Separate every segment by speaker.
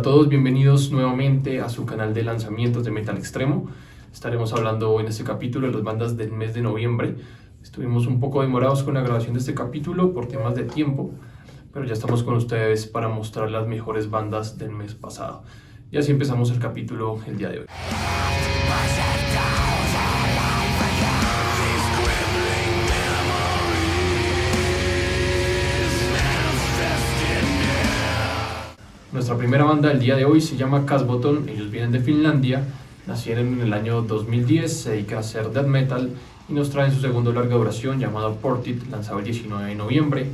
Speaker 1: todos, bienvenidos nuevamente a su canal de lanzamientos de Metal Extremo. Estaremos hablando en este capítulo de las bandas del mes de noviembre. Estuvimos un poco demorados con la grabación de este capítulo por temas de tiempo, pero ya estamos con ustedes para mostrar las mejores bandas del mes pasado. Y así empezamos el capítulo el día de hoy. Nuestra primera banda del día de hoy se llama Kasboton. Ellos vienen de Finlandia, nacieron en el año 2010, se dedican a hacer death metal y nos traen su segundo larga duración llamado Portit, lanzado el 19 de noviembre.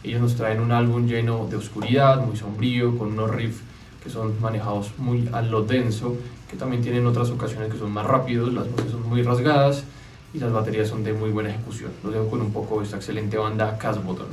Speaker 1: Ellos nos traen un álbum lleno de oscuridad, muy sombrío, con unos riffs que son manejados muy a lo denso, que también tienen otras ocasiones que son más rápidos, las voces son muy rasgadas y las baterías son de muy buena ejecución. Los dejo con un poco de esta excelente banda Kasboton.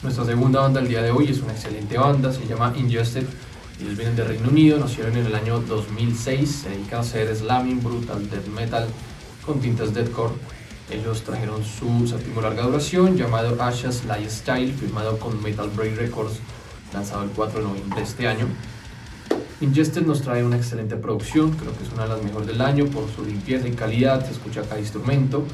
Speaker 1: Nuestra segunda banda del día de hoy es una excelente banda, se llama Ingested. Ellos vienen de Reino Unido, nacieron en el año 2006, se dedican a hacer slamming, brutal death metal con tintas deathcore. Ellos trajeron su séptimo larga duración llamado Ashes Lifestyle, firmado con Metal Break Records, lanzado el 4 de noviembre de este año. Ingested nos trae una excelente producción, creo que es una de las mejores del año por su limpieza y calidad, se escucha cada instrumento.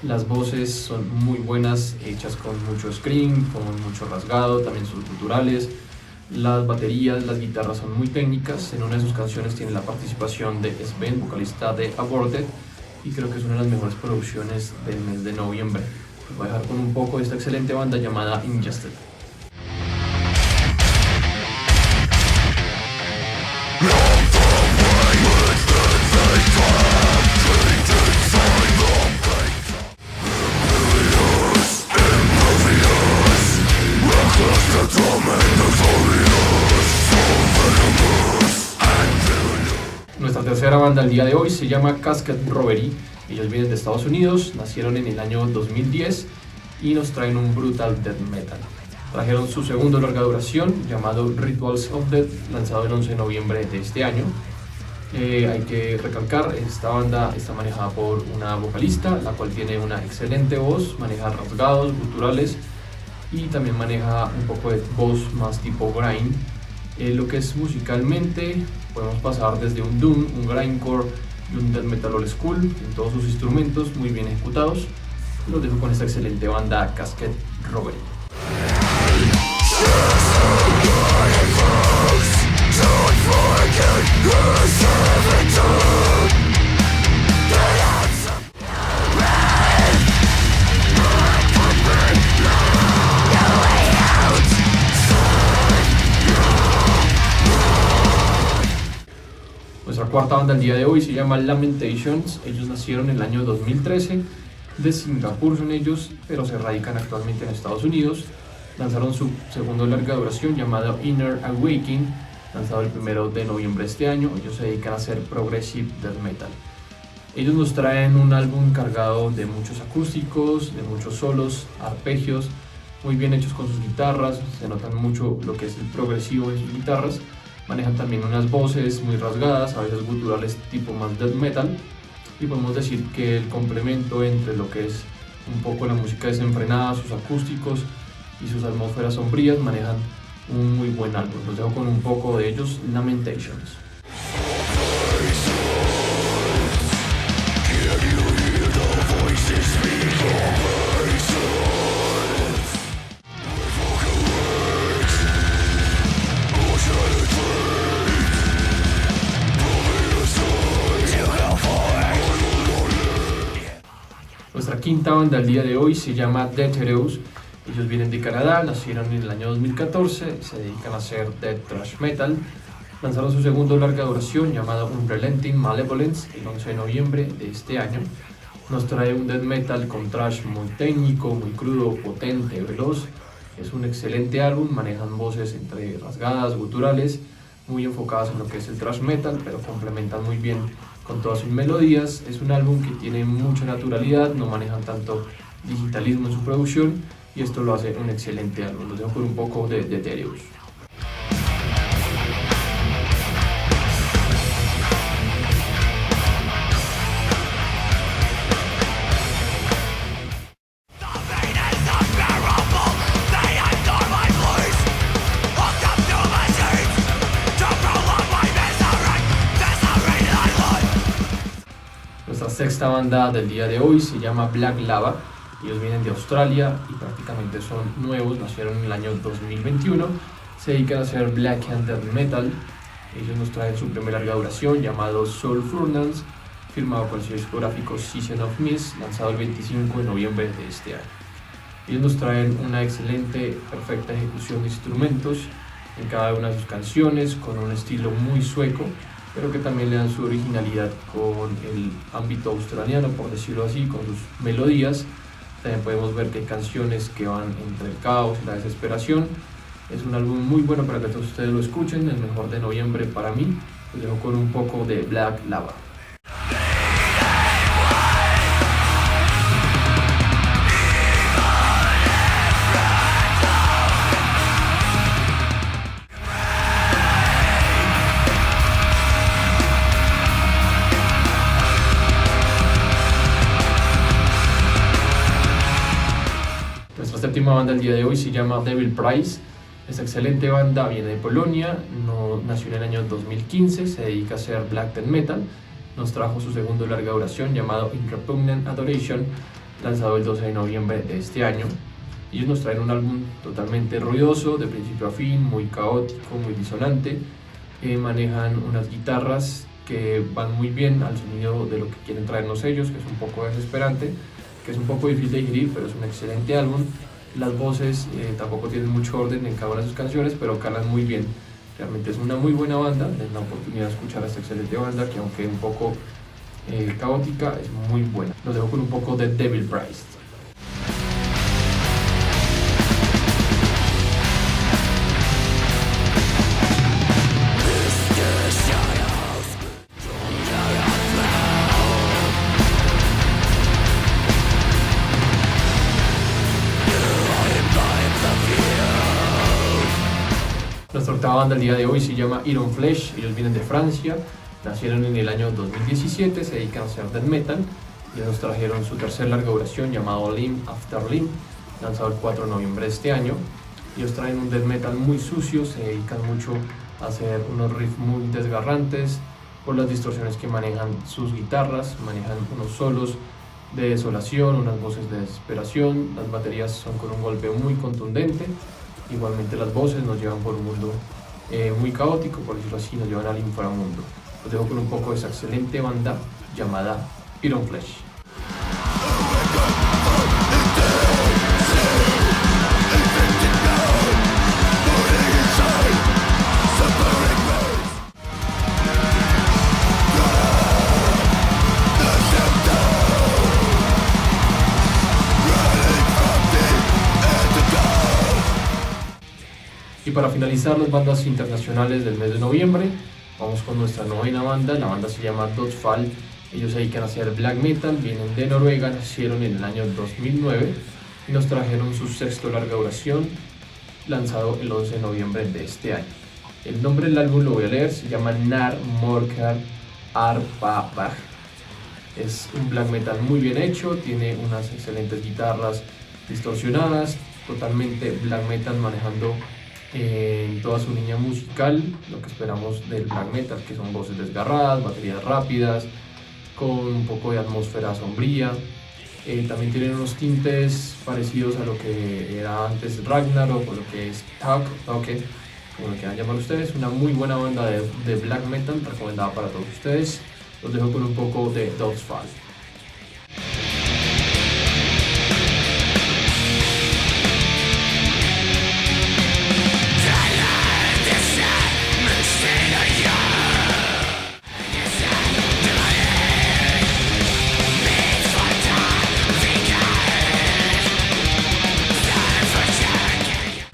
Speaker 1: Las voces son muy buenas, hechas con mucho scream, con mucho rasgado, también sus guturales. Las baterías, las guitarras son muy técnicas. En una de sus canciones tiene la participación de Sven, vocalista de Aborted, y creo que es una de las mejores producciones del mes de noviembre. Les voy a dejar con un poco de esta excelente banda llamada Ingested. Nuestra tercera banda del día de hoy se llama Casket Robbery. Ellos vienen de Estados Unidos, nacieron en el año 2010 y nos traen un brutal death metal. Trajeron su segundo larga duración llamado Rituals of Death, lanzado el 11 de noviembre de este año. Hay que recalcar, esta banda está manejada por una vocalista, la cual tiene una excelente voz, maneja rasgados, guturales y también maneja un poco de voz más tipo grind. Lo que es musicalmente, podemos pasar desde un doom, un grindcore y un death metal old school en todos sus instrumentos muy bien ejecutados. Los dejo con esta excelente banda Casket Robbery. Nuestra cuarta banda del día de hoy se llama Lamentations. Ellos nacieron en el año 2013, de Singapur son ellos, pero se radican actualmente en Estados Unidos. Lanzaron su segundo larga duración llamado Inner Awakening, lanzado el 1 de noviembre de este año. Ellos se dedican a hacer progressive death metal. Ellos nos traen un álbum cargado de muchos acústicos, de muchos solos, arpegios, muy bien hechos con sus guitarras, se notan mucho lo que es el progresivo de sus guitarras. Manejan también unas voces muy rasgadas, a veces guturales tipo más death metal, y podemos decir que el complemento entre lo que es un poco la música desenfrenada, sus acústicos y sus atmósferas sombrías manejan un muy buen álbum. Los dejo con un poco de ellos, Lamentations. Nuestra quinta banda del día de hoy se llama Deathereus. Ellos vienen de Canadá, nacieron en el año 2014, se dedican a hacer death thrash metal. Lanzaron su segundo larga duración llamado Unrelenting Malevolence el 11 de noviembre de este año. Nos trae un death metal con thrash muy técnico, muy crudo, potente, veloz. Es un excelente álbum, manejan voces entre rasgadas, guturales, muy enfocadas en lo que es el thrash metal, pero complementan muy bien con todas sus melodías. Es un álbum que tiene mucha naturalidad, no manejan tanto digitalismo en su producción y esto lo hace un excelente álbum. Los dejo con un poco de Deus. Nuestra sexta banda del día de hoy se llama Black Lava. Ellos vienen de Australia y prácticamente son nuevos, nacieron en el año 2021. Se dedican a hacer black and death metal. Ellos nos traen su primera larga duración llamado Soul Furnace, firmado por el sello discográfico Season of Mist, lanzado el 25 de noviembre de este año. Ellos nos traen una excelente, perfecta ejecución de instrumentos en cada una de sus canciones, con un estilo muy sueco, pero que también le dan su originalidad con el ámbito australiano, por decirlo así, con sus melodías. También podemos ver que hay canciones que van entre el caos y la desesperación. Es un álbum muy bueno para que todos ustedes lo escuchen, el mejor de noviembre para mí. Los dejo con un poco de Black Lava. Nuestra séptima banda del día de hoy se llama Devil Price. Esta excelente banda viene de Polonia, nació en el año 2015, se dedica a hacer black death metal. Nos trajo su segundo larga duración llamado In Repugnant Adoration, lanzado el 12 de noviembre de este año. Ellos nos traen un álbum totalmente ruidoso, de principio a fin, muy caótico, muy disonante. Manejan unas guitarras que van muy bien al sonido de lo que quieren traernos ellos, que es un poco desesperante, que es un poco difícil de digerir, pero es un excelente álbum. Las voces tampoco tienen mucho orden en cada una de sus canciones, pero calan muy bien. Realmente es una muy buena banda. Den la oportunidad de escuchar a esta excelente banda, que aunque un poco caótica, es muy buena. Los dejo con un poco de Devil Price. Nuestra octava banda el día de hoy se llama Iron Flesh. Ellos vienen de Francia, nacieron en el año 2017, se dedican a hacer death metal y nos trajeron su tercer larga duración llamado Limb After Limb, lanzado el 4 de noviembre de este año. Ellos traen un death metal muy sucio, se dedican mucho a hacer unos riffs muy desgarrantes por las distorsiones que manejan sus guitarras, manejan unos solos de desolación, unas voces de desesperación, las baterías son con un golpe muy contundente. Igualmente las voces nos llevan por un mundo muy caótico, por decirlo así, nos llevan al inframundo. Los dejo con un poco de esa excelente banda llamada Iron Flesh. Y para finalizar las bandas internacionales del mes de noviembre, vamos con nuestra novena banda. La banda se llama Dødsfall. Ellos se dedican a hacer black metal, vienen de Noruega, nacieron en el año 2009 y nos trajeron su sexto larga duración, lanzado el 11 de noviembre de este año. El nombre del álbum lo voy a leer, se llama Nar Morkar Arpabach. Es un black metal muy bien hecho, tiene unas excelentes guitarras distorsionadas, totalmente black metal, manejando en toda su línea musical lo que esperamos del black metal, que son voces desgarradas, baterías rápidas, con un poco de atmósfera sombría. También tienen unos tintes parecidos a lo que era antes Ragnarok o lo que es Toke, como lo quieran llamar ustedes. Una muy buena banda de black metal recomendada para todos ustedes. Los dejo con un poco de Dødsfall.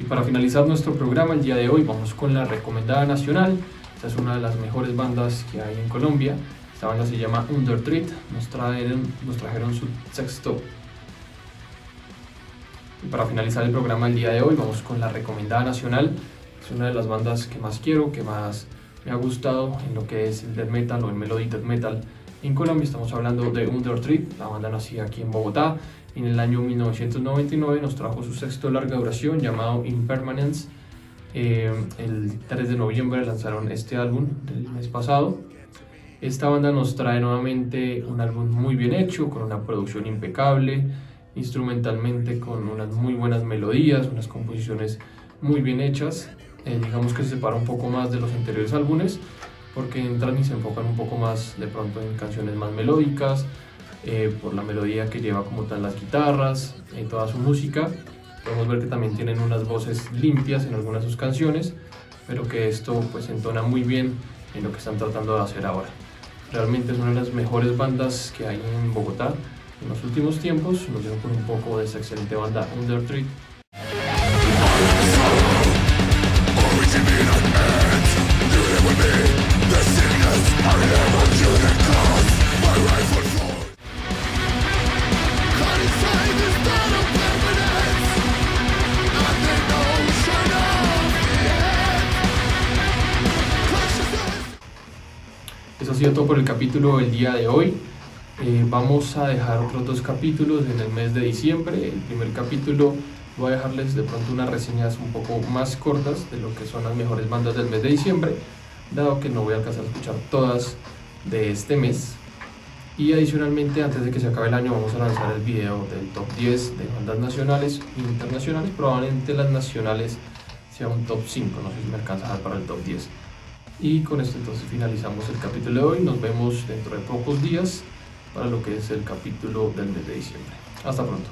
Speaker 1: Para finalizar nuestro programa el día de hoy vamos con la recomendada nacional. Esta es una de las mejores bandas que hay en Colombia. Esta banda se llama Undertreat. Nos trajeron su Y para finalizar el programa del día de hoy vamos con la recomendada nacional. Es una de las bandas que más quiero, que más me ha gustado en lo que es el death metal o el melodic death metal en Colombia. Estamos hablando de Undertree, la banda nacida aquí en Bogotá. En el año 1999 nos trajo su sexto larga duración llamado Impermanence. El 3 de noviembre lanzaron este álbum del mes pasado. Esta banda nos trae nuevamente un álbum muy bien hecho, con una producción impecable, instrumentalmente con unas muy buenas melodías, unas composiciones muy bien hechas. Digamos que se separa un poco más de los anteriores álbumes, porque entran y se enfocan un poco más de pronto en canciones más melódicas, por la melodía que lleva como tal las guitarras, toda su música. Podemos ver que también tienen unas voces limpias en algunas de sus canciones, pero que esto pues entona muy bien en lo que están tratando de hacer ahora. Realmente es una de las mejores bandas que hay en Bogotá en los últimos tiempos. Nos dejo con un poco de esa excelente banda Undertree. Eso ha sido todo por el capítulo del día de hoy. Vamos a dejar otros 2 capítulos en el mes de diciembre. El primer capítulo voy a dejarles de pronto unas reseñas un poco más cortas de lo que son las mejores bandas del mes de diciembre, dado que no voy a alcanzar a escuchar todas de este mes. Y adicionalmente, antes de que se acabe el año, vamos a lanzar el video del top 10 de bandas nacionales e internacionales. Probablemente las nacionales sea un top 5, no sé si me alcanza a dar para el top 10. Y con esto entonces finalizamos el capítulo de hoy. Nos vemos dentro de pocos días para lo que es el capítulo del mes de diciembre. Hasta pronto.